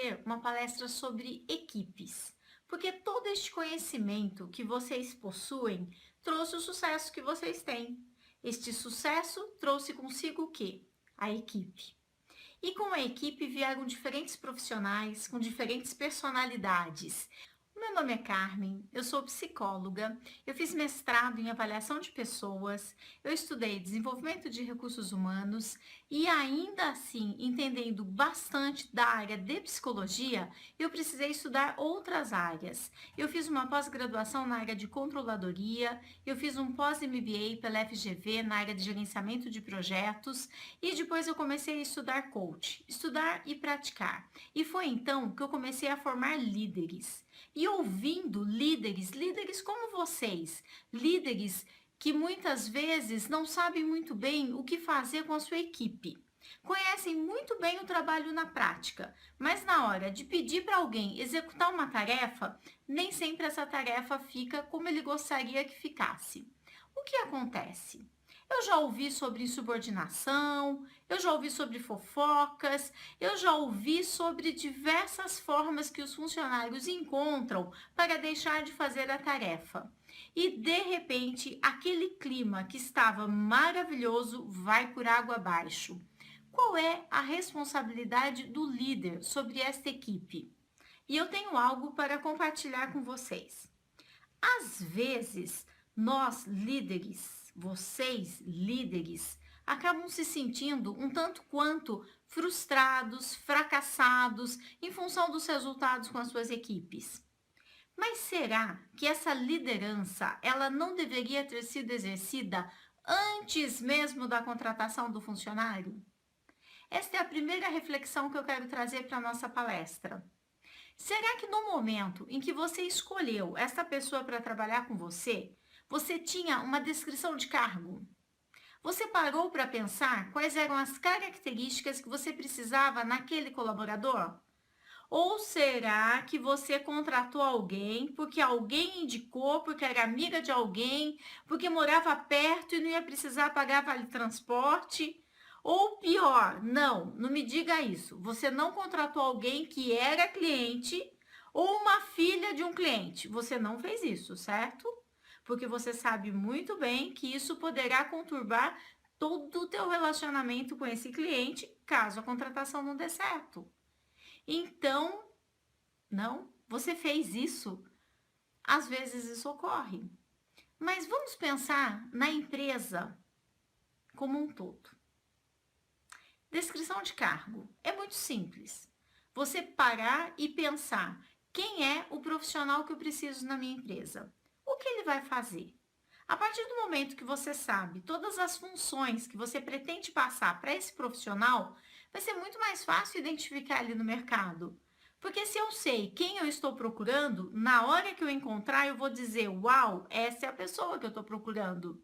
fazer uma palestra sobre equipes, porque todo este conhecimento que vocês possuem trouxe o sucesso que vocês têm. Este sucesso trouxe consigo o quê? A equipe. E com a equipe vieram diferentes profissionais com diferentes personalidades. Meu nome é Carmen, eu sou psicóloga, eu fiz mestrado em avaliação de pessoas, eu estudei desenvolvimento de recursos humanos e ainda assim, entendendo bastante da área de psicologia, eu precisei estudar outras áreas. Eu fiz uma pós-graduação na área de controladoria, eu fiz um pós-MBA pela FGV na área de gerenciamento de projetos e depois eu comecei a estudar coach, estudar e praticar. E foi então que eu comecei a formar líderes. E ouvindo líderes como vocês, líderes que muitas vezes não sabem muito bem o que fazer com a sua equipe. Conhecem muito bem o trabalho na prática, mas na hora de pedir para alguém executar uma tarefa, nem sempre essa tarefa fica como ele gostaria que ficasse. O que acontece? Eu já ouvi sobre insubordinação, eu já ouvi sobre fofocas, eu já ouvi sobre diversas formas que os funcionários encontram para deixar de fazer a tarefa. E de repente, aquele clima que estava maravilhoso vai por água abaixo. Qual é a responsabilidade do líder sobre esta equipe? E eu tenho algo para compartilhar com vocês. Às vezes, nós líderes, vocês líderes, acabam se sentindo um tanto quanto frustrados, fracassados em função dos resultados com as suas equipes. Mas será que essa liderança, ela não deveria ter sido exercida antes mesmo da contratação do funcionário? Esta é a primeira reflexão que eu quero trazer para a nossa palestra. Será que no momento em que você escolheu essa pessoa para trabalhar com você, você tinha uma descrição de cargo? Você parou para pensar quais eram as características que você precisava naquele colaborador? Ou será que você contratou alguém porque alguém indicou, porque era amiga de alguém, porque morava perto e não ia precisar pagar vale transporte? Ou pior, não me diga isso. Você não contratou alguém que era cliente ou uma filha de um cliente. Você não fez isso, certo? Porque você sabe muito bem que isso poderá conturbar todo o teu relacionamento com esse cliente caso a contratação não dê certo. Então, não, você fez isso. Às vezes isso ocorre. Mas vamos pensar na empresa como um todo. Descrição de cargo. É muito simples. Você parar e pensar: quem é o profissional que eu preciso na minha empresa? O que ele vai fazer? A partir do momento que você sabe todas as funções que você pretende passar para esse profissional, vai ser muito mais fácil identificar ele no mercado. Porque se eu sei quem eu estou procurando, na hora que eu encontrar, eu vou dizer: uau, essa é a pessoa que eu estou procurando.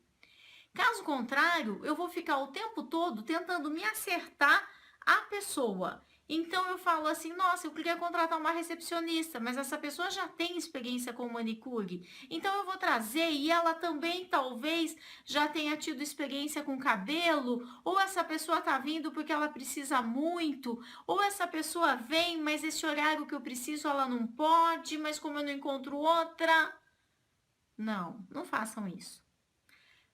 Caso contrário, eu vou ficar o tempo todo tentando me acertar a pessoa. Então eu falo assim: nossa, eu queria contratar uma recepcionista, mas essa pessoa já tem experiência com manicure. Então eu vou trazer e ela também talvez já tenha tido experiência com cabelo, ou essa pessoa tá vindo porque ela precisa muito, ou essa pessoa vem, mas esse horário que eu preciso ela não pode, mas como eu não encontro outra. Não façam isso.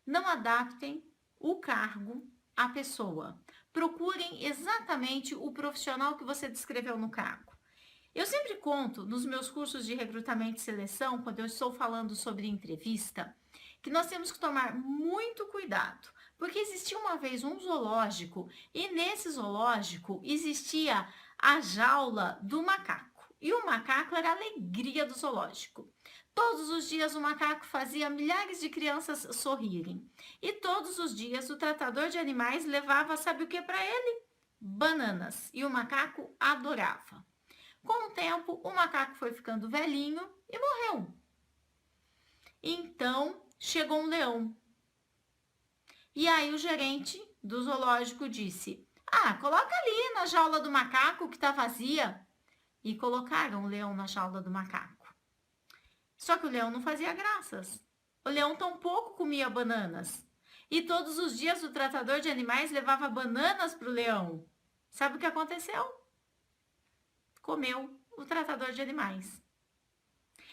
Não adaptem o cargo à pessoa. Procurem exatamente o profissional que você descreveu no cargo. Eu sempre conto nos meus cursos de recrutamento e seleção, quando eu estou falando sobre entrevista, que nós temos que tomar muito cuidado, porque existia uma vez um zoológico e nesse zoológico existia a jaula do macaco. E o macaco era a alegria do zoológico. Todos os dias o macaco fazia milhares de crianças sorrirem. E todos os dias o tratador de animais levava, sabe o que para ele? Bananas. E o macaco adorava. Com o tempo, o macaco foi ficando velhinho e morreu. Então, chegou um leão. E aí o gerente do zoológico disse: ah, coloca ali na jaula do macaco que está vazia. E colocaram o leão na jaula do macaco. Só que o leão não fazia graças. O leão tampouco comia bananas. E todos os dias o tratador de animais levava bananas para o leão. Sabe o que aconteceu? comeu o tratador de animais.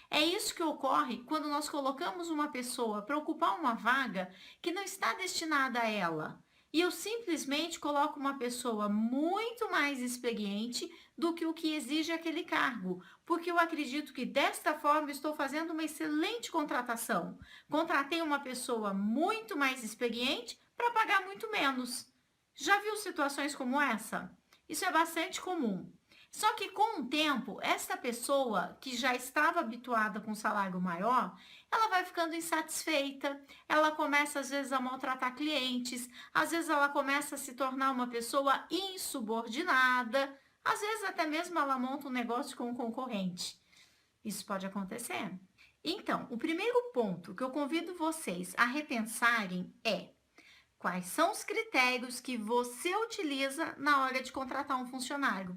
É isso que ocorre quando nós colocamos uma pessoa para ocupar uma vaga que não está destinada a ela. E eu simplesmente coloco uma pessoa muito mais experiente do que o que exige aquele cargo, porque eu acredito que desta forma estou fazendo uma excelente contratação. Contratei uma pessoa muito mais experiente para pagar muito menos. Já viu situações como essa? Isso é bastante comum. Só que com o tempo, essa pessoa que já estava habituada com um salário maior, ela vai ficando insatisfeita, ela começa às vezes a maltratar clientes, às vezes ela começa a se tornar uma pessoa insubordinada, às vezes até mesmo ela monta um negócio com um concorrente. Isso pode acontecer. Então, o primeiro ponto que eu convido vocês a repensarem é: quais são os critérios que você utiliza na hora de contratar um funcionário?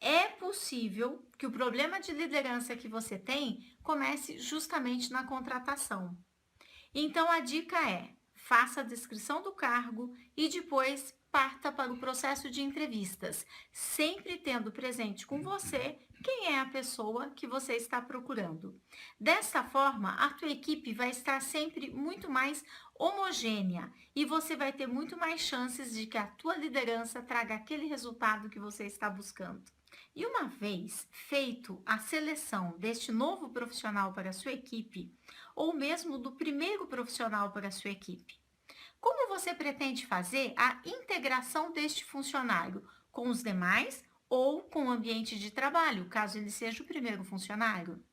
É possível que o problema de liderança que você tem comece justamente na contratação. Então a dica é: faça a descrição do cargo e depois parta para o processo de entrevistas, sempre tendo presente com você quem é a pessoa que você está procurando. Dessa forma, a tua equipe vai estar sempre muito mais homogênea e você vai ter muito mais chances de que a tua liderança traga aquele resultado que você está buscando. E uma vez feito a seleção deste novo profissional para a sua equipe, ou mesmo do primeiro profissional para a sua equipe, como você pretende fazer a integração deste funcionário com os demais ou com o ambiente de trabalho, caso ele seja o primeiro funcionário?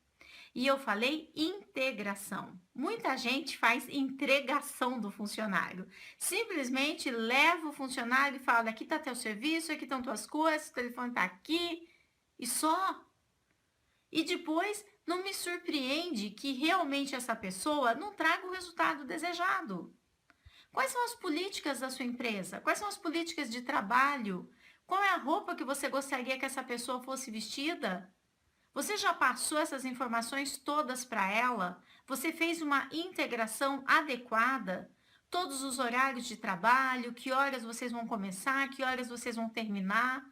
E eu falei integração. Muita gente faz entregação do funcionário. Simplesmente leva o funcionário e fala: aqui está teu serviço, aqui estão tuas coisas, o telefone está aqui, e só. E depois não me surpreende que realmente essa pessoa não traga o resultado desejado. Quais são as políticas da sua empresa? Quais são as políticas de trabalho? Qual é a roupa que você gostaria que essa pessoa fosse vestida? Você já passou essas informações todas para ela? Você fez uma integração adequada? Todos os horários de trabalho, que horas vocês vão começar, que horas vocês vão terminar?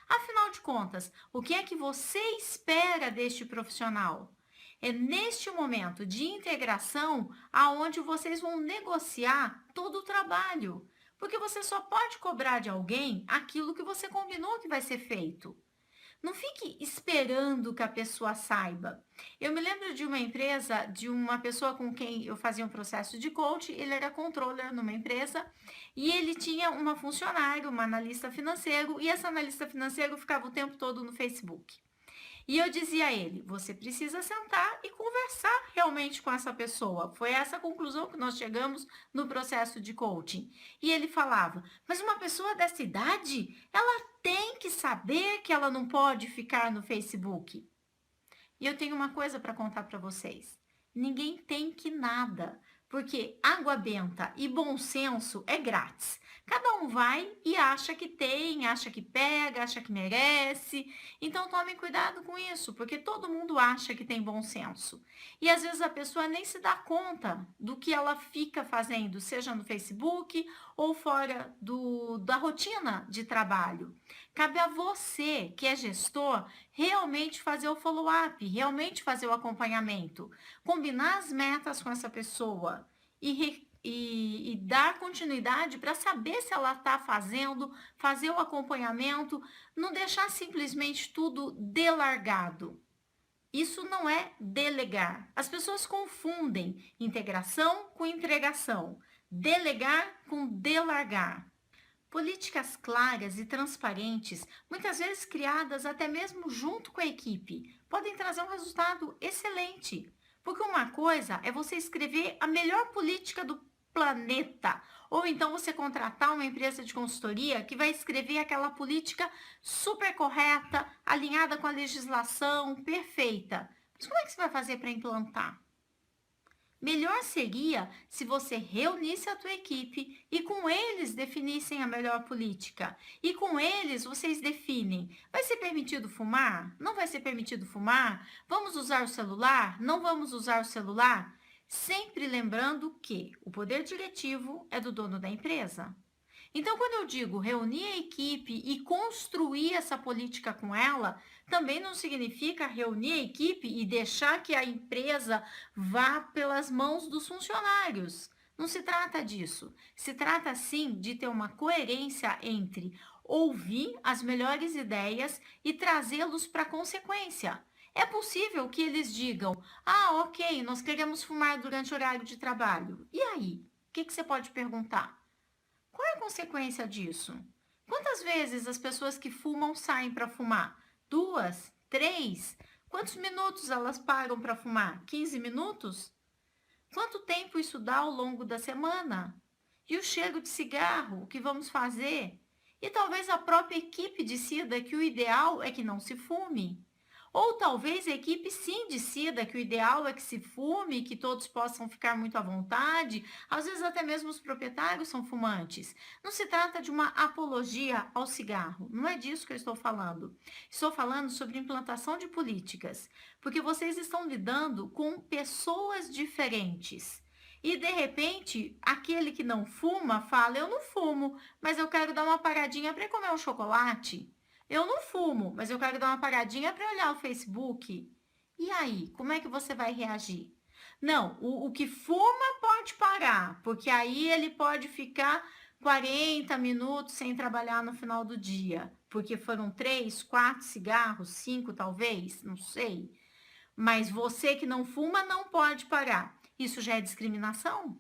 Afinal de contas, o que é que você espera deste profissional? É neste momento de integração aonde vocês vão negociar todo o trabalho, porque você só pode cobrar de alguém aquilo que você combinou que vai ser feito. Não fique esperando que a pessoa saiba. Eu me lembro de uma empresa, de uma pessoa com quem eu fazia um processo de coach, ele era controller numa empresa e ele tinha uma funcionária, uma analista financeiro, e essa analista financeiro ficava o tempo todo no Facebook. E eu dizia a ele: você precisa sentar e conversar realmente com essa pessoa. Foi essa a conclusão que nós chegamos no processo de coaching. E ele falava: mas uma pessoa dessa idade, ela tem que saber que ela não pode ficar no Facebook. E eu tenho uma coisa para contar para vocês: ninguém tem que nada, porque água benta e bom senso é grátis. Cada um vai e acha que tem, acha que pega, acha que merece. Então tomem cuidado com isso, porque todo mundo acha que tem bom senso. E às vezes a pessoa nem se dá conta do que ela fica fazendo, seja no Facebook ou fora da rotina de trabalho. Cabe a você, que é gestor, realmente fazer o follow-up, realmente fazer o acompanhamento, combinar as metas com essa pessoa e dar continuidade para saber se ela está fazendo, fazer o acompanhamento, não deixar simplesmente tudo delargado. Isso não é delegar. As pessoas confundem integração com entregação, delegar com delargar. Políticas claras e transparentes, muitas vezes criadas até mesmo junto com a equipe, podem trazer um resultado excelente. Porque uma coisa é você escrever a melhor política do planeta, ou então você contratar uma empresa de consultoria que vai escrever aquela política super correta, alinhada com a legislação, perfeita. Mas como é que você vai fazer para implantar? Melhor seria se você reunisse a tua equipe e com eles definissem a melhor política. E com eles vocês definem: vai ser permitido fumar? Não vai ser permitido fumar? Vamos usar o celular? Não vamos usar o celular? Sempre lembrando que o poder diretivo é do dono da empresa. Então, quando eu digo reunir a equipe e construir essa política com ela, também não significa reunir a equipe e deixar que a empresa vá pelas mãos dos funcionários. Não se trata disso. Se trata, sim, de ter uma coerência entre ouvir as melhores ideias e trazê-los para a consequência. É possível que eles digam: ah, ok, nós queremos fumar durante o horário de trabalho. E aí? O que você pode perguntar? Qual é a consequência disso? Quantas vezes as pessoas que fumam saem para fumar? 2, 3? Quantos minutos elas param para fumar? 15 minutos? Quanto tempo isso dá ao longo da semana? E o cheiro de cigarro, o que vamos fazer? E talvez a própria equipe decida que o ideal é que não se fume. Ou talvez a equipe sim decida que o ideal é que se fume, que todos possam ficar muito à vontade. Às vezes até mesmo os proprietários são fumantes. Não se trata de uma apologia ao cigarro, não é disso que eu estou falando. Estou falando sobre implantação de políticas, porque vocês estão lidando com pessoas diferentes. E de repente, aquele que não fuma fala: eu não fumo, mas eu quero dar uma paradinha para comer um chocolate. Eu não fumo, mas eu quero dar uma paradinha para olhar o Facebook. E aí, como é que você vai reagir? Não, o que fuma pode parar, porque aí ele pode ficar 40 minutos sem trabalhar no final do dia, porque foram 3, 4 cigarros, 5 talvez, não sei. Mas você que não fuma não pode parar. Isso já é discriminação?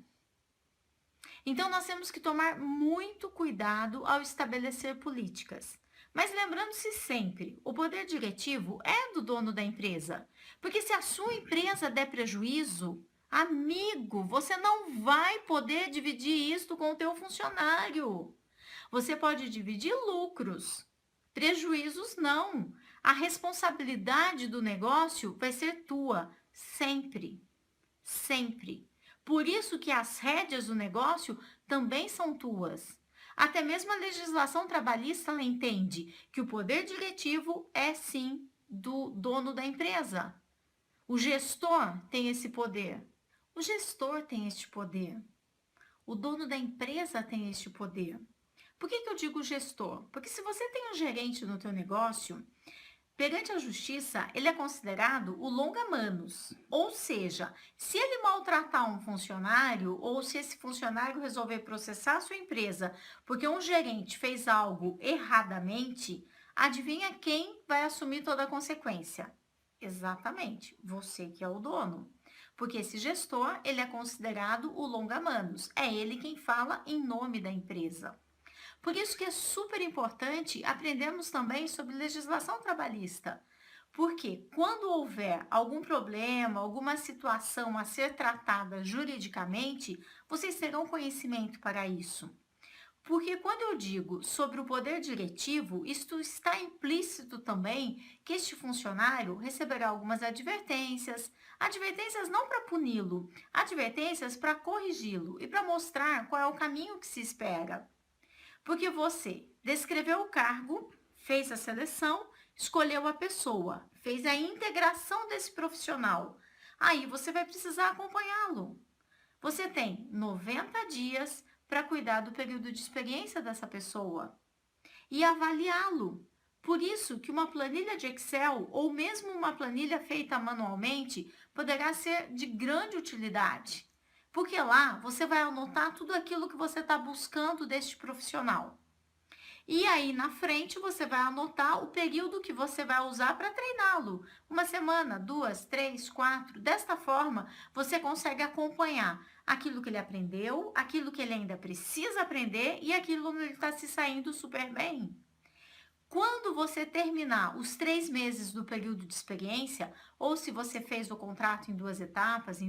Então, nós temos que tomar muito cuidado ao estabelecer políticas. Mas lembrando-se sempre, o poder diretivo é do dono da empresa. Porque se a sua empresa der prejuízo, amigo, você não vai poder dividir isso com o teu funcionário. Você pode dividir lucros, prejuízos não. A responsabilidade do negócio vai ser tua, sempre, sempre. Por isso que as rédeas do negócio também são tuas. Até mesmo a legislação trabalhista ela entende que o poder diretivo é sim do dono da empresa. O gestor tem esse poder. O gestor tem este poder. O dono da empresa tem este poder. Por que eu digo gestor? Porque se você tem um gerente no teu negócio, perante a justiça, ele é considerado o longa-manos, ou seja, se ele maltratar um funcionário ou se esse funcionário resolver processar a sua empresa porque um gerente fez algo erradamente, adivinha quem vai assumir toda a consequência? Exatamente, você que é o dono. Porque esse gestor, ele é considerado o longa-manos, é ele quem fala em nome da empresa. Por isso que é super importante aprendermos também sobre legislação trabalhista. Porque quando houver algum problema, alguma situação a ser tratada juridicamente, vocês terão conhecimento para isso. Porque quando eu digo sobre o poder diretivo, isto está implícito também que este funcionário receberá algumas advertências. Advertências não para puni-lo, advertências para corrigi-lo e para mostrar qual é o caminho que se espera. Porque você descreveu o cargo, fez a seleção, escolheu a pessoa, fez a integração desse profissional. Aí você vai precisar acompanhá-lo. Você tem 90 dias para cuidar do período de experiência dessa pessoa e avaliá-lo. Por isso que uma planilha de Excel ou mesmo uma planilha feita manualmente poderá ser de grande utilidade. Porque lá você vai anotar tudo aquilo que você está buscando deste profissional. E aí na frente você vai anotar o período que você vai usar para treiná-lo. 1 semana, 2, 3, 4. Desta forma, você consegue acompanhar aquilo que ele aprendeu, aquilo que ele ainda precisa aprender e aquilo que ele está se saindo super bem. Quando você terminar os 3 meses do período de experiência, ou se você fez o contrato em 2 etapas,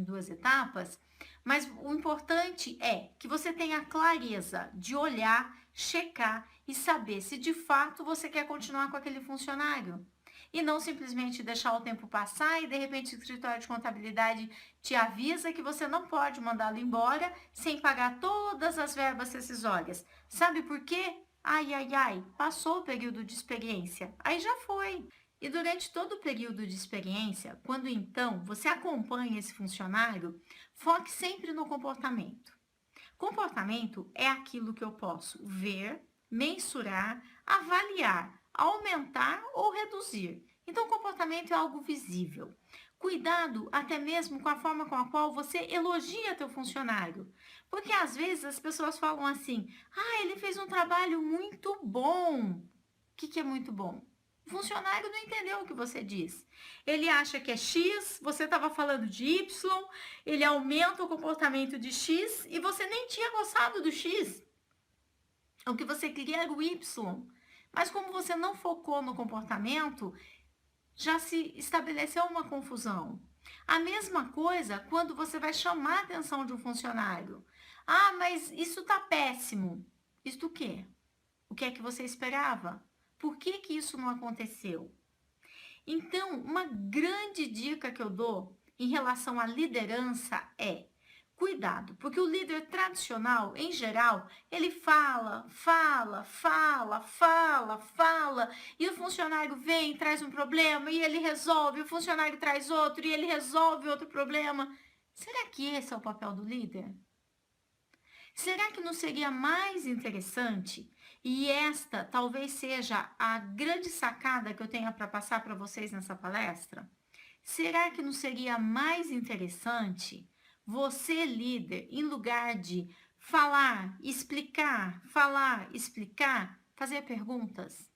mas o importante é que você tenha clareza de olhar, checar e saber se de fato você quer continuar com aquele funcionário. E não simplesmente deixar o tempo passar e de repente o escritório de contabilidade te avisa que você não pode mandá-lo embora sem pagar todas as verbas rescisórias. Sabe por quê? Ai, ai, ai, passou o período de experiência. Aí já foi. E durante todo o período de experiência, quando então você acompanha esse funcionário, foque sempre no comportamento. Comportamento é aquilo que eu posso ver, mensurar, avaliar, aumentar ou reduzir. Então, comportamento é algo visível. Cuidado até mesmo com a forma com a qual você elogia teu funcionário. Porque às vezes as pessoas falam assim: ah, ele fez um trabalho muito bom. O que é muito bom? O funcionário não entendeu o que você diz. Ele acha que é X, você estava falando de Y, ele aumenta o comportamento de X e você nem tinha gostado do X. O que você queria era o Y. Mas como você não focou no comportamento, já se estabeleceu uma confusão. A mesma coisa quando você vai chamar a atenção de um funcionário. Ah, mas isso tá péssimo. Isso o quê? O que é que você esperava? Por que isso não aconteceu? Então, uma grande dica que eu dou em relação à liderança é: cuidado, porque o líder tradicional, em geral, ele fala, e o funcionário vem, traz um problema e ele resolve, o funcionário traz outro e ele resolve outro problema. Será que esse é o papel do líder? Será que não seria mais interessante? E esta talvez seja a grande sacada que eu tenha para passar para vocês nessa palestra. Será que não seria mais interessante você, líder, em lugar de falar, explicar, fazer perguntas?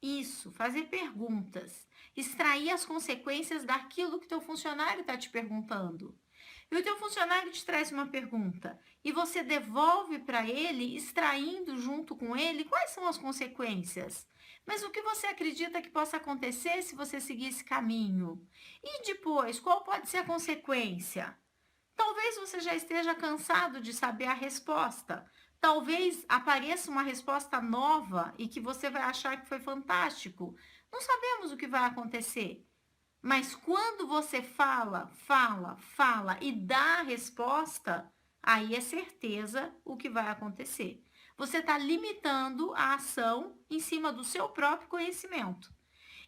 Isso, fazer perguntas. Extrair as consequências daquilo que teu funcionário está te perguntando. E o teu funcionário te traz uma pergunta e você devolve para ele, extraindo junto com ele quais são as consequências. Mas o que você acredita que possa acontecer se você seguir esse caminho? E depois, qual pode ser a consequência? Talvez você já esteja cansado de saber a resposta. Talvez apareça uma resposta nova e que você vai achar que foi fantástico. Não sabemos o que vai acontecer. Mas quando você fala e dá a resposta, aí é certeza o que vai acontecer. Você está limitando a ação em cima do seu próprio conhecimento.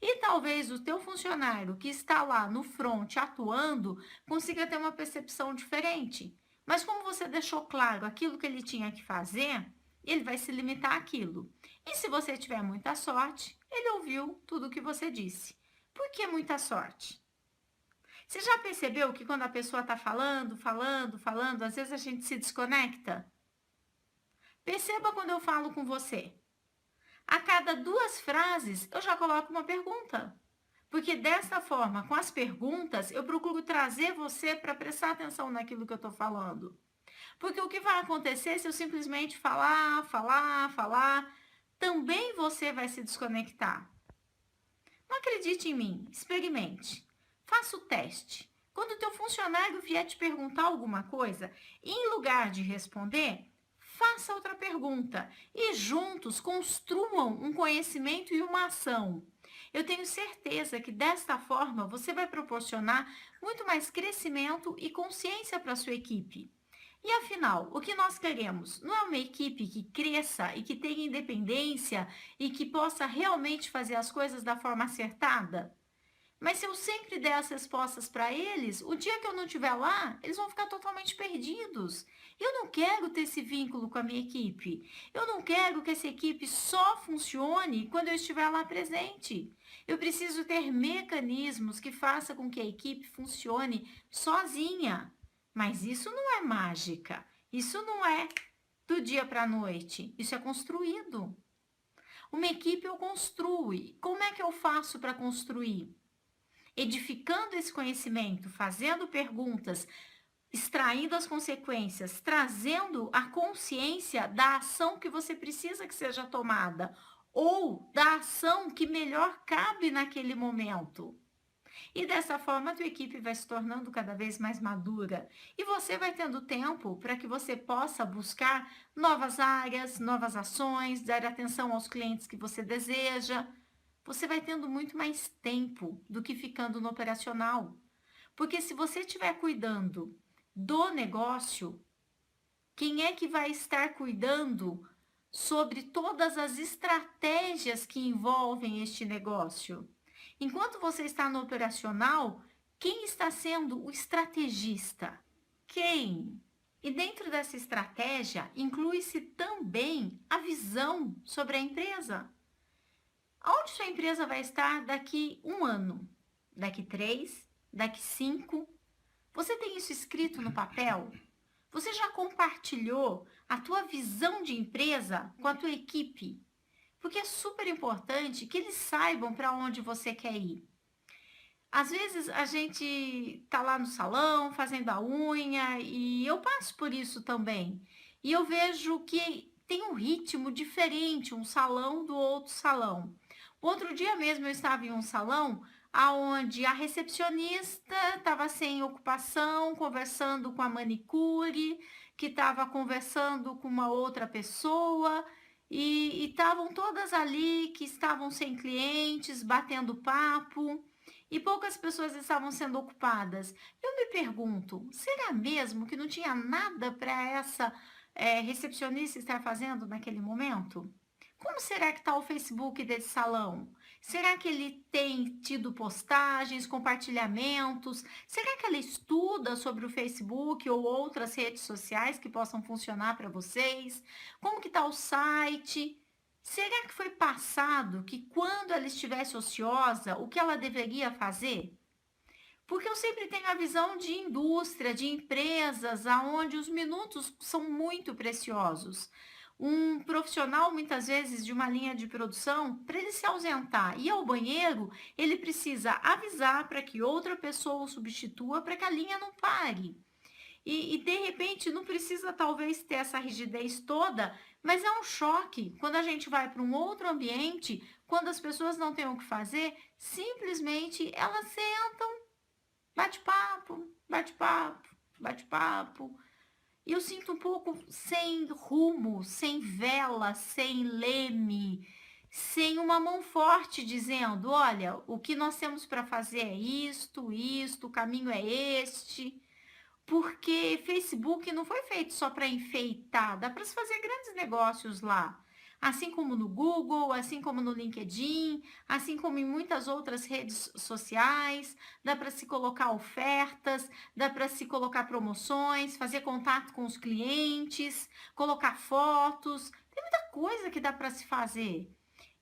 E talvez o teu funcionário que está lá no front atuando consiga ter uma percepção diferente. Mas como você deixou claro aquilo que ele tinha que fazer, ele vai se limitar àquilo. E se você tiver muita sorte, ele ouviu tudo o que você disse. Por que muita sorte? Você já percebeu que quando a pessoa está falando, às vezes a gente se desconecta? Perceba quando eu falo com você. A cada 2 frases, eu já coloco uma pergunta. Porque dessa forma, com as perguntas, eu procuro trazer você para prestar atenção naquilo que eu estou falando. Porque o que vai acontecer se eu simplesmente falar, também você vai se desconectar. Não acredite em mim, experimente. Faça o teste. Quando o teu funcionário vier te perguntar alguma coisa, em lugar de responder, faça outra pergunta e juntos construam um conhecimento e uma ação. Eu tenho certeza que desta forma você vai proporcionar muito mais crescimento e consciência para a sua equipe. E afinal, o que nós queremos não é uma equipe que cresça e que tenha independência e que possa realmente fazer as coisas da forma acertada? Mas se eu sempre der as respostas para eles, o dia que eu não estiver lá, eles vão ficar totalmente perdidos. Eu não quero ter esse vínculo com a minha equipe. Eu não quero que essa equipe só funcione quando eu estiver lá presente. Eu preciso ter mecanismos que façam com que a equipe funcione sozinha. Mas isso não é mágica. Isso não é do dia para a noite. Isso é construído. Uma equipe eu construo. Como é que eu faço para construir? Edificando esse conhecimento, fazendo perguntas, extraindo as consequências, trazendo a consciência da ação que você precisa que seja tomada ou da ação que melhor cabe naquele momento. E dessa forma a tua equipe vai se tornando cada vez mais madura e você vai tendo tempo para que você possa buscar novas áreas, novas ações, dar atenção aos clientes que você deseja. Você vai tendo muito mais tempo do que ficando no operacional. Porque se você estiver cuidando do negócio, quem é que vai estar cuidando sobre todas as estratégias que envolvem este negócio? Enquanto você está no operacional, quem está sendo o estrategista? Quem? E dentro dessa estratégia, inclui-se também a visão sobre a empresa. Onde sua empresa vai estar daqui 1 ano? Daqui 3? Daqui 5? Você tem isso escrito no papel? Você já compartilhou a tua visão de empresa com a tua equipe? Porque é super importante que eles saibam para onde você quer ir. Às vezes a gente tá lá no salão fazendo a unha e eu passo por isso também. E eu vejo que tem um ritmo diferente um salão do outro salão. Outro dia mesmo eu estava em um salão aonde a recepcionista estava sem ocupação, conversando com a manicure, que estava conversando com uma outra pessoa, e estavam todas ali que estavam sem clientes, batendo papo, e poucas pessoas estavam sendo ocupadas. Eu me pergunto, será mesmo que não tinha nada para essa recepcionista estar fazendo naquele momento? Como será que está o Facebook desse salão? Será que ele tem tido postagens, compartilhamentos? Será que ela estuda sobre o Facebook ou outras redes sociais que possam funcionar para vocês? Como que está o site? Será que foi passado que quando ela estivesse ociosa, o que ela deveria fazer? Porque eu sempre tenho a visão de indústria, de empresas, aonde os minutos são muito preciosos. Um profissional, muitas vezes, de uma linha de produção, para ele se ausentar e ir ao banheiro, ele precisa avisar para que outra pessoa o substitua para que a linha não pare. De repente, não precisa talvez ter essa rigidez toda, mas é um choque quando a gente vai para um outro ambiente, quando as pessoas não têm o que fazer, simplesmente elas sentam, bate-papo, bate-papo, bate-papo. E eu sinto um pouco sem rumo, sem vela, sem leme, sem uma mão forte dizendo, olha, o que nós temos para fazer é isto, o caminho é este. Porque Facebook não foi feito só para enfeitar, dá para se fazer grandes negócios lá. Assim como no Google, assim como no LinkedIn, assim como em muitas outras redes sociais, dá para se colocar ofertas, dá para se colocar promoções, fazer contato com os clientes, colocar fotos. Tem muita coisa que dá para se fazer.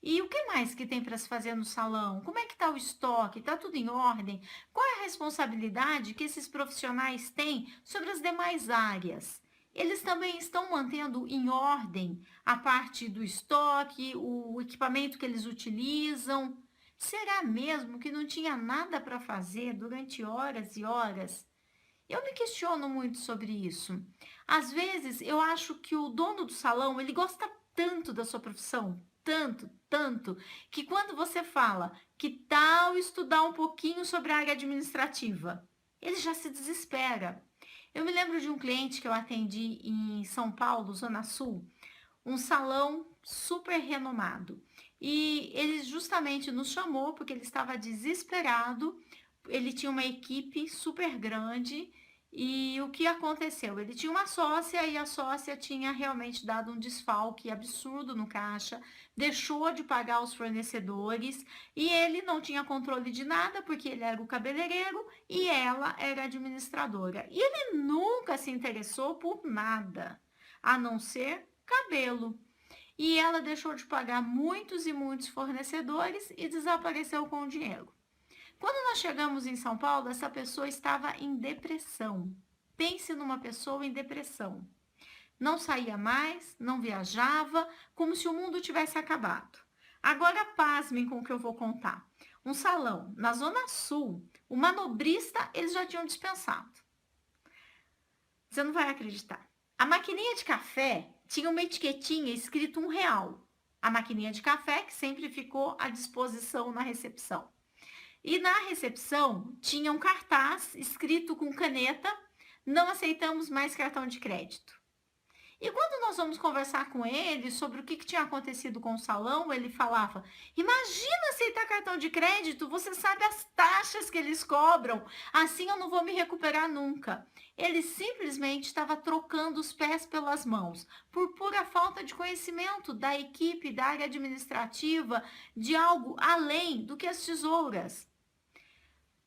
E o que mais que tem para se fazer no salão? Como é que está o estoque? Está tudo em ordem? Qual é a responsabilidade que esses profissionais têm sobre as demais áreas? Eles também estão mantendo em ordem a parte do estoque, o equipamento que eles utilizam? Será mesmo que não tinha nada para fazer durante horas e horas? Eu me questiono muito sobre isso. Às vezes, eu acho que o dono do salão, ele gosta tanto da sua profissão, tanto, tanto, que quando você fala que tal estudar um pouquinho sobre a área administrativa, ele já se desespera. Eu me lembro de um cliente que eu atendi em São Paulo, Zona Sul, um salão super renomado. E ele justamente nos chamou porque ele estava desesperado, ele tinha uma equipe super grande e o que aconteceu? Ele tinha uma sócia e a sócia tinha realmente dado um desfalque absurdo no caixa, deixou de pagar os fornecedores e ele não tinha controle de nada porque ele era o cabeleireiro e ela era a administradora. E ele nunca se interessou por nada, a não ser cabelo. E ela deixou de pagar muitos e muitos fornecedores e desapareceu com o dinheiro. Quando nós chegamos em São Paulo, essa pessoa estava em depressão. Pense numa pessoa em depressão. Não saía mais, não viajava, como se o mundo tivesse acabado. Agora, pasmem com o que eu vou contar. Um salão na Zona Sul, o manobrista eles já tinham dispensado. Você não vai acreditar. A maquininha de café tinha uma etiquetinha escrito R$1. A maquininha de café que sempre ficou à disposição na recepção. E na recepção tinha um cartaz escrito com caneta, não aceitamos mais cartão de crédito. E quando nós vamos conversar com ele sobre o que tinha acontecido com o salão, ele falava, imagina aceitar cartão de crédito, você sabe as taxas que eles cobram, assim eu não vou me recuperar nunca. Ele simplesmente estava trocando os pés pelas mãos, por pura falta de conhecimento da equipe, da área administrativa, de algo além do que as tesouras.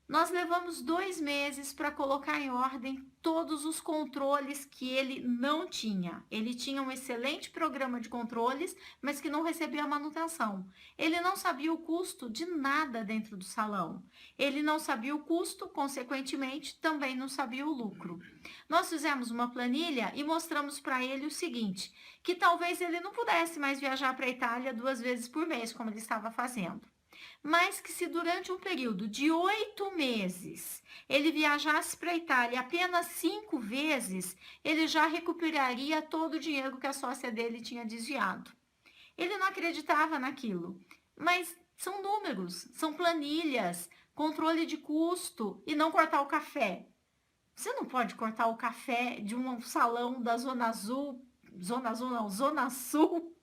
Nós levamos 2 meses para colocar em ordem todos os controles que ele não tinha. Ele tinha um excelente programa de controles, mas que não recebia manutenção. Ele não sabia o custo de nada dentro do salão. Ele não sabia o custo, consequentemente, também não sabia o lucro. Nós fizemos uma planilha e mostramos para ele o seguinte, que talvez ele não pudesse mais viajar para a Itália 2 vezes por mês, como ele estava fazendo, mas que se durante um período de 8 meses ele viajasse para a Itália apenas 5 vezes, ele já recuperaria todo o dinheiro que a sócia dele tinha desviado. Ele não acreditava naquilo, mas são números, são planilhas, controle de custo e não cortar o café. Você não pode cortar o café de um salão da Zona Azul, Zona Azul não, Zona Sul,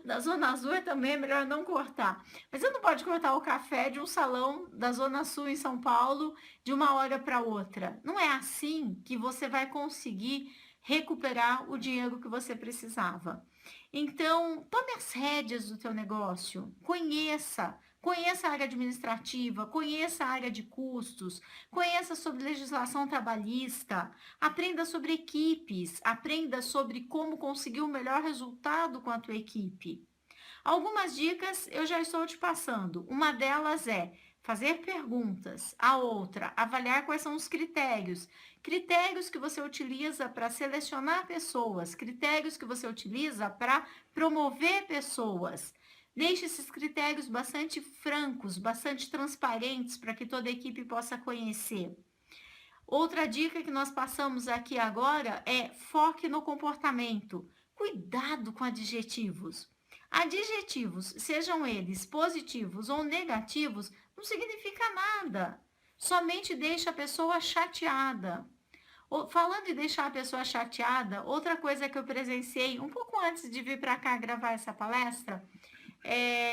da Zona Azul também é melhor não cortar. Mas você não pode cortar o café de um salão da Zona Sul em São Paulo de uma hora para outra. Não é assim que você vai conseguir recuperar o dinheiro que você precisava. Então, tome as rédeas do teu negócio, conheça a área administrativa, conheça a área de custos, conheça sobre legislação trabalhista, aprenda sobre equipes, aprenda sobre como conseguir o melhor resultado com a tua equipe. Algumas dicas eu já estou te passando. Uma delas é fazer perguntas. A outra, avaliar quais são os critérios. Critérios que você utiliza para selecionar pessoas, critérios que você utiliza para promover pessoas. Deixe esses critérios bastante francos, bastante transparentes para que toda a equipe possa conhecer. Outra dica que nós passamos aqui agora é foque no comportamento. Cuidado com adjetivos. Adjetivos, sejam eles positivos ou negativos, não significa nada. Somente deixa a pessoa chateada. Falando em deixar a pessoa chateada, outra coisa que eu presenciei um pouco antes de vir para cá gravar essa palestra,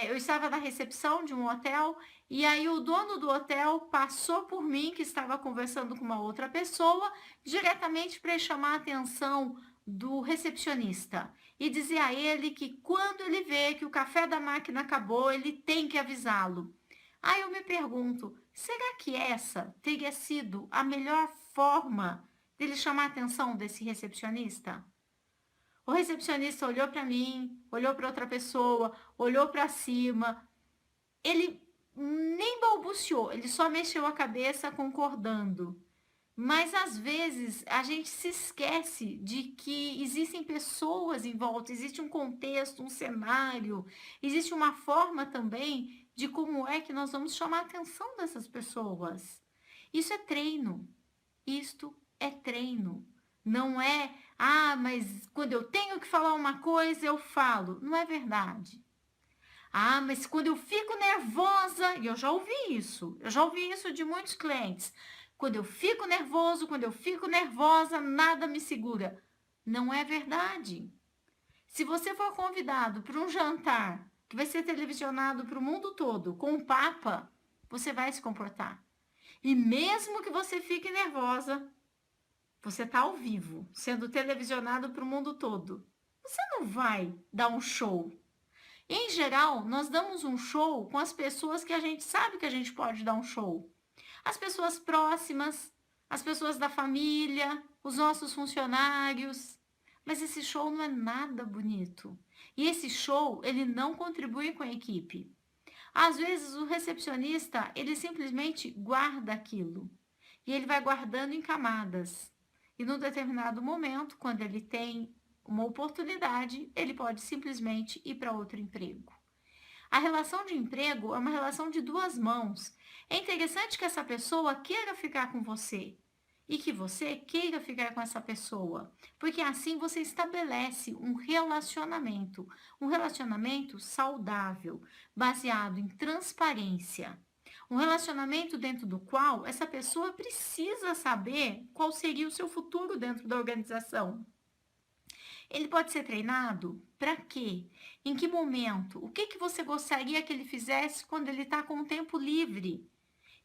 eu estava na recepção de um hotel e aí o dono do hotel passou por mim, que estava conversando com uma outra pessoa, diretamente para chamar a atenção do recepcionista e dizer a ele que quando ele vê que o café da máquina acabou, ele tem que avisá-lo. Aí eu me pergunto, será que essa teria sido a melhor forma dele chamar a atenção desse recepcionista? O recepcionista olhou para mim, olhou para outra pessoa, olhou para cima. Ele nem balbuciou, ele só mexeu a cabeça concordando. Mas às vezes a gente se esquece de que existem pessoas em volta, existe um contexto, um cenário, existe uma forma também de como é que nós vamos chamar a atenção dessas pessoas. Isso é treino. Isto é treino. Não é, mas quando eu tenho que falar uma coisa, eu falo. Não é verdade. Mas quando eu fico nervosa, e eu já ouvi isso de muitos clientes. Quando eu fico nervoso, quando eu fico nervosa, nada me segura. Não é verdade. Se você for convidado para um jantar que vai ser televisionado para o mundo todo com o Papa, você vai se comportar. E mesmo que você fique nervosa, você está ao vivo, sendo televisionado para o mundo todo. Você não vai dar um show. Em geral, nós damos um show com as pessoas que a gente sabe que a gente pode dar um show. As pessoas próximas, as pessoas da família, os nossos funcionários. Mas esse show não é nada bonito. E esse show, ele não contribui com a equipe. Às vezes, o recepcionista, ele simplesmente guarda aquilo. E ele vai guardando em camadas. E num determinado momento, quando ele tem uma oportunidade, ele pode simplesmente ir para outro emprego. A relação de emprego é uma relação de duas mãos. É interessante que essa pessoa queira ficar com você e que você queira ficar com essa pessoa, porque assim você estabelece um relacionamento saudável, baseado em transparência. Um relacionamento dentro do qual essa pessoa precisa saber qual seria o seu futuro dentro da organização. Ele pode ser treinado? Para quê? Em que momento? O que você gostaria que ele fizesse quando ele está com o tempo livre?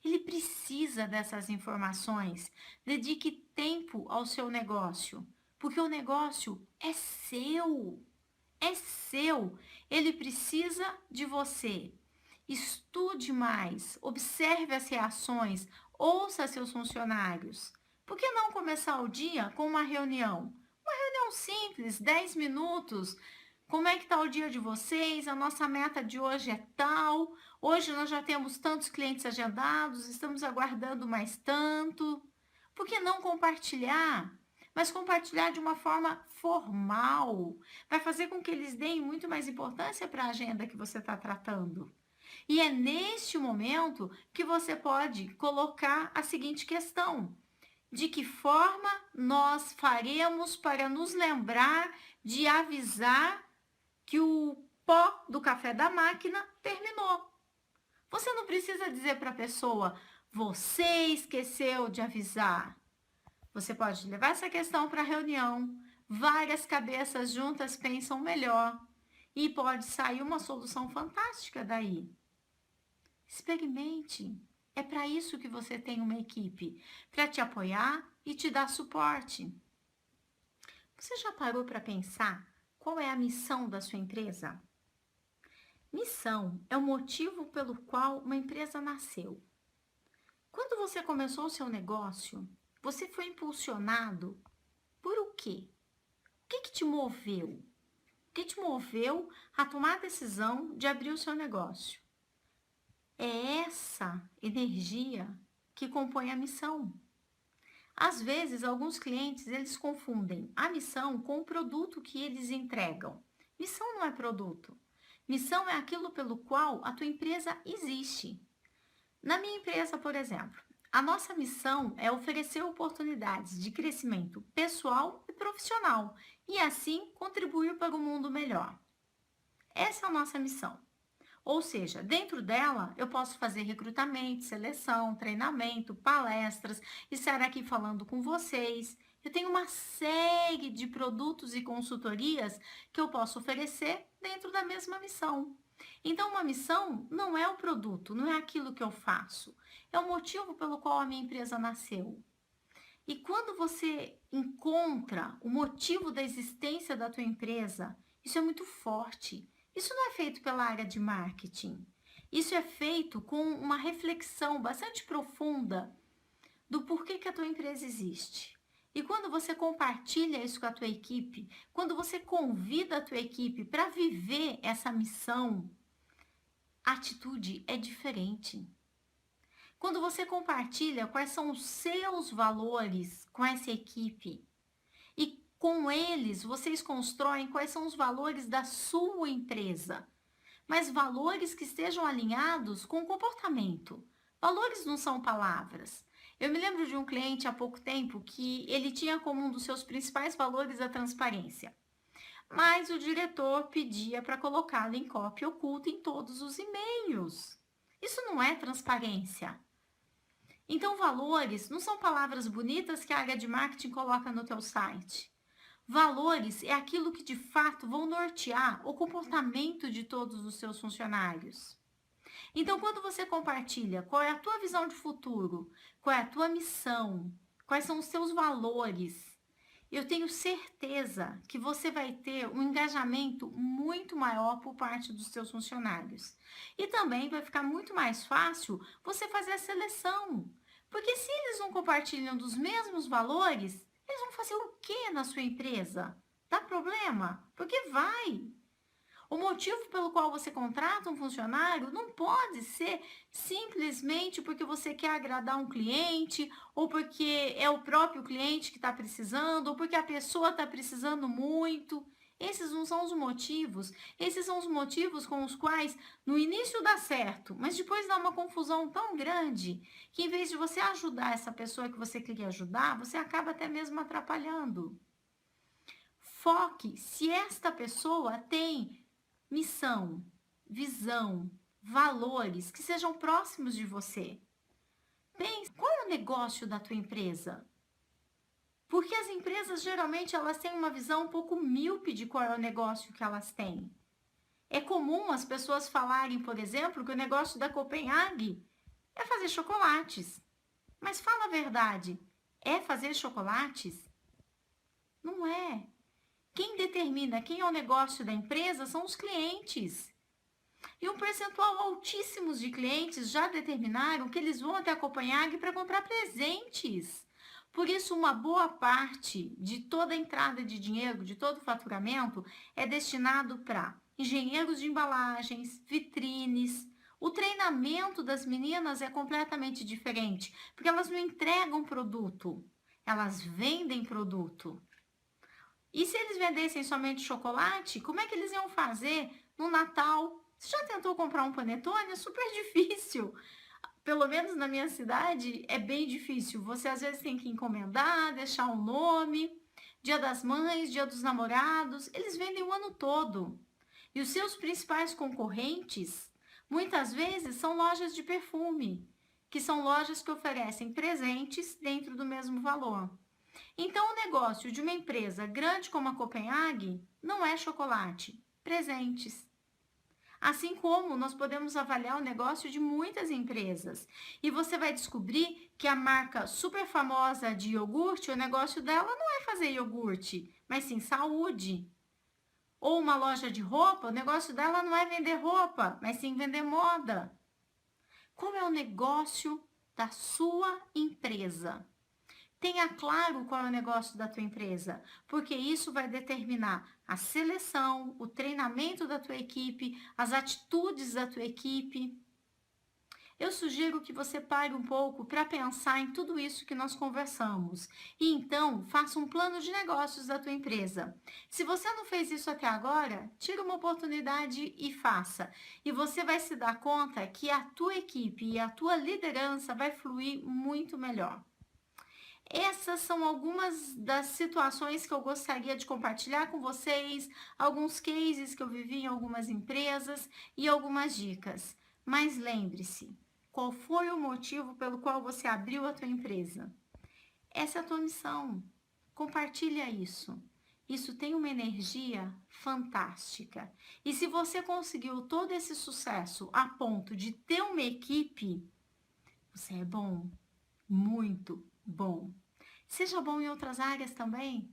Ele precisa dessas informações. Dedique tempo ao seu negócio, porque o negócio é seu. É seu. Ele precisa de você. Estude mais, observe as reações, Ouça seus funcionários. Por que não começar o dia com uma reunião? Uma reunião simples, 10 minutos. Como é que está o dia de vocês? A nossa meta de hoje é tal. Hoje nós já temos tantos clientes agendados, estamos aguardando mais tanto. Por que não compartilhar? Mas compartilhar de uma forma formal. Vai fazer com que eles deem muito mais importância para a agenda que você está tratando. E é neste momento que você pode colocar a seguinte questão: de que forma nós faremos para nos lembrar de avisar que o pó do café da máquina terminou? Você não precisa dizer para a pessoa: você esqueceu de avisar. Você pode levar essa questão para a reunião, várias cabeças juntas pensam melhor e pode sair uma solução fantástica daí. Experimente. É para isso que você tem uma equipe, para te apoiar e te dar suporte. Você já parou para pensar qual é a missão da sua empresa? Missão é o motivo pelo qual uma empresa nasceu. Quando você começou o seu negócio, você foi impulsionado por o quê? O que te moveu? O que te moveu a tomar a decisão de abrir o seu negócio? É essa energia que compõe a missão. Às vezes, alguns clientes, eles confundem a missão com o produto que eles entregam. Missão não é produto. Missão é aquilo pelo qual a tua empresa existe. Na minha empresa, por exemplo, a nossa missão é oferecer oportunidades de crescimento pessoal e profissional e assim contribuir para um mundo melhor. Essa é a nossa missão. Ou seja, dentro dela eu posso fazer recrutamento, seleção, treinamento, palestras, estar aqui falando com vocês. Eu tenho uma série de produtos e consultorias que eu posso oferecer dentro da mesma missão. Então, uma missão não é o produto, não é aquilo que eu faço. É o motivo pelo qual a minha empresa nasceu. E quando você encontra o motivo da existência da tua empresa, isso é muito forte. Isso não é feito pela área de marketing. Isso é feito com uma reflexão bastante profunda do porquê que a tua empresa existe. E quando você compartilha isso com a tua equipe, quando você convida a tua equipe para viver essa missão, a atitude é diferente. Quando você compartilha quais são os seus valores com essa equipe e com eles vocês constroem quais são os valores da sua empresa, mas valores que estejam alinhados com o comportamento. Valores não são palavras. Eu me lembro de um cliente há pouco tempo que ele tinha como um dos seus principais valores a transparência. Mas o diretor pedia para colocá-lo em cópia oculta em todos os e-mails. Isso não é transparência. Então, valores não são palavras bonitas que a área de marketing coloca no teu site. Valores é aquilo que de fato vão nortear o comportamento de todos os seus funcionários. Então, quando você compartilha qual é a tua visão de futuro, qual é a tua missão, quais são os seus valores, eu tenho certeza que você vai ter um engajamento muito maior por parte dos seus funcionários. E também vai ficar muito mais fácil você fazer a seleção. Porque se eles não compartilham dos mesmos valores, eles vão fazer o quê na sua empresa? Dá problema? Porque vai. O motivo pelo qual você contrata um funcionário não pode ser simplesmente porque você quer agradar um cliente, ou porque é o próprio cliente que está precisando, ou porque a pessoa está precisando muito. Esses não são os motivos. Esses são os motivos com os quais no início dá certo, mas depois dá uma confusão tão grande que em vez de você ajudar essa pessoa que você queria ajudar, você acaba até mesmo atrapalhando. Foque se esta pessoa tem missão, visão, valores que sejam próximos de você. Pense, qual é o negócio da tua empresa? Porque as empresas, geralmente, elas têm uma visão um pouco míope de qual é o negócio que elas têm. É comum as pessoas falarem, por exemplo, que o negócio da Copenhague é fazer chocolates. Mas fala a verdade, é fazer chocolates? Não é. Quem determina quem é o negócio da empresa são os clientes. E um percentual altíssimo de clientes já determinaram que eles vão até a Copenhague para comprar presentes. Por isso, uma boa parte de toda a entrada de dinheiro, de todo o faturamento, é destinado para engenheiros de embalagens, vitrines. O treinamento das meninas é completamente diferente, porque elas não entregam produto, elas vendem produto. E se eles vendessem somente chocolate, como é que eles iam fazer no Natal? Você já tentou comprar um panetone? É super difícil. Pelo menos na minha cidade é bem difícil. Você às vezes tem que encomendar, deixar um nome. Dia das Mães, Dia dos Namorados, eles vendem o ano todo. E os seus principais concorrentes, muitas vezes, são lojas de perfume, que são lojas que oferecem presentes dentro do mesmo valor. Então, o negócio de uma empresa grande como a Copenhague não é chocolate, presentes. Assim como nós podemos avaliar o negócio de muitas empresas. E você vai descobrir que a marca super famosa de iogurte, o negócio dela não é fazer iogurte, mas sim saúde. Ou uma loja de roupa, o negócio dela não é vender roupa, mas sim vender moda. Como é o negócio da sua empresa? Tenha claro qual é o negócio da tua empresa, porque isso vai determinar a seleção, o treinamento da tua equipe, as atitudes da tua equipe. Eu sugiro que você pare um pouco para pensar em tudo isso que nós conversamos e então faça um plano de negócios da tua empresa. Se você não fez isso até agora, tire uma oportunidade e faça. E você vai se dar conta que a tua equipe e a tua liderança vai fluir muito melhor. Essas são algumas das situações que eu gostaria de compartilhar com vocês, alguns cases que eu vivi em algumas empresas e algumas dicas. Mas lembre-se, qual foi o motivo pelo qual você abriu a tua empresa? Essa é a tua missão. Compartilha isso. Isso tem uma energia fantástica. E se você conseguiu todo esse sucesso a ponto de ter uma equipe, você é bom, muito bom. Seja bom em outras áreas também.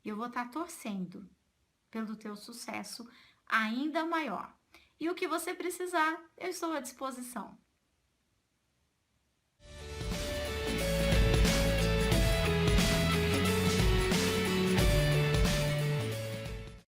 Eu vou estar torcendo pelo teu sucesso ainda maior. E o que você precisar, eu estou à disposição.